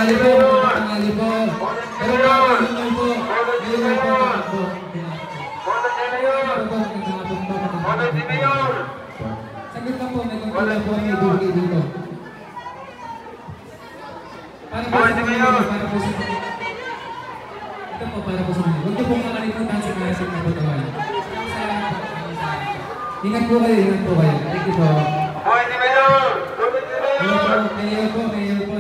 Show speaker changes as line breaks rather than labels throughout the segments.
tangali po. Tangali po. Pero ngayon po. Ngayon po. Saglit lang po. May kongkulang po may ibibigay dito. Para po sa mga para po sa ito po, para po sa mga. Huwag niyo pong makalimutan sa mga sa kabutawan. Ingat po kayo, ingat po kayo. Thank you po. Mayor po. Mayor po.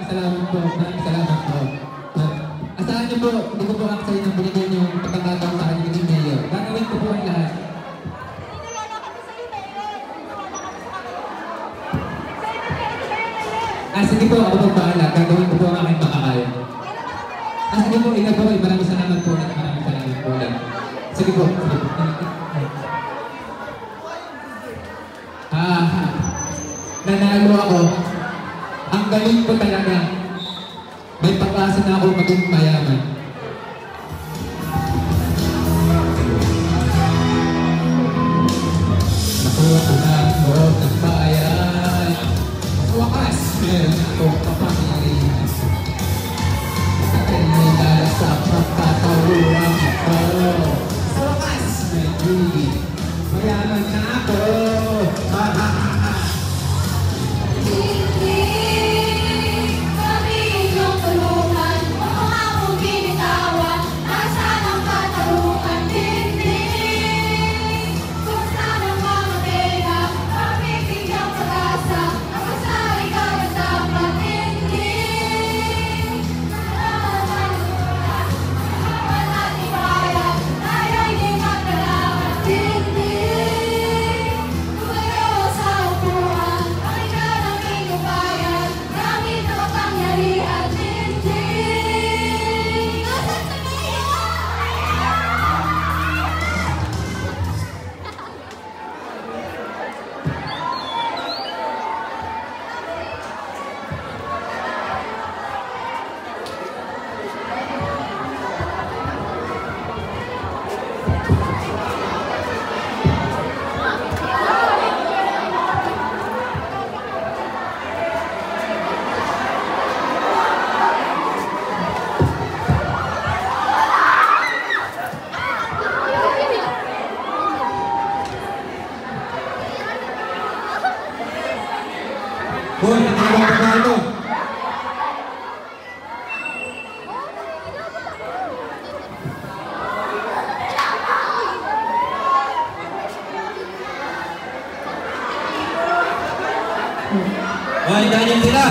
salamat po. Maraming salamat po. Asahan niyo po, hindi ko po aksayin ng binigyan yung pagkakataon sa akin ng mayor. Gagawin ko po ang lahat. Sige po, ako po bahala. Gagawin ko po ang aking makakaya. Sige po, ikaw po. Maraming salamat po. Maraming salamat po. Sige po. Nanalo ako. Ang galing ko talaga. May pag-asa na ako maging mayaman. Nakuha ko na ang loob ng bayan. Sa wakas, meron akong kapangyarihan. Sa kanila sa pagkataluan ko. Sa wakas, may dream. Mayaman na ako. Hoy, nagagawa ka ito. Hoy, ganyan sila.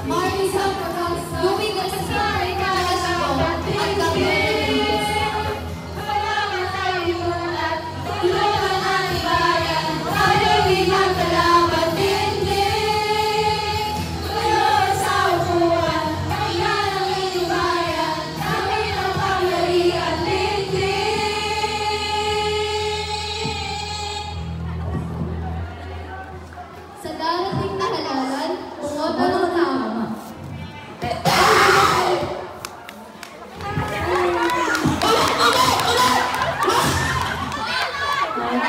Marisa Pagasa, Luis Garcia, One,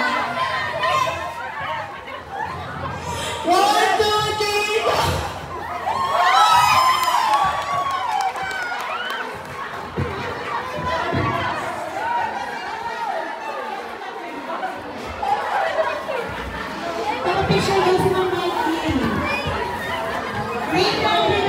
two, three, go! Picture daw si Ma'am Mikey. Wait lang,